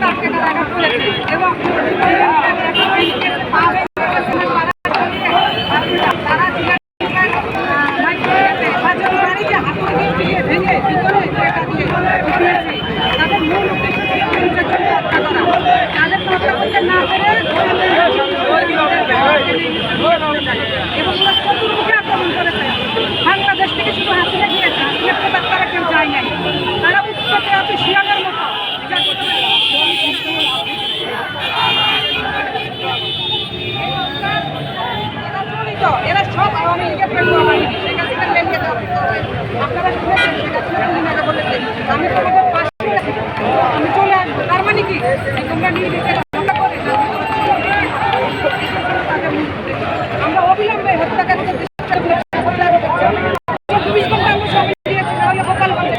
তাকে কারাগার করেছে এবং তারা বাড়িতে হাতুড়ি দিয়ে ভেঙে ভিতরে তাদের মূল উদ্দেশ্য ছিল নির্যাতন হত্যা করা। তাদের হত্যা করতে না পেরে এবং চতুর্মুখে আক্রমণ করেছে। বাংলাদেশ থেকে শুধু হাসিনা গিয়েছে, হাসিনার তারা কেউ যায় নাই। তারা উৎপত্তি আছে শিয়ালের মতো। এরা সব আওয়ামী লীগের পেটুয়া বাহিনী। শেখ হাসিনার লেনকে আপনারা শুনেছেন, শেখ হাসিনা বলেছেন আমি তোমাদের পাশে আছি, আমি চলে আসবো। তার মানে কি তোমরা নির্বিচারে হত্যা করে আমরা অবিলম্বে হত্যাকারীদের 24 ঘন্টা আমরা সময় দিয়েছি, তাহলে গোপালগঞ্জে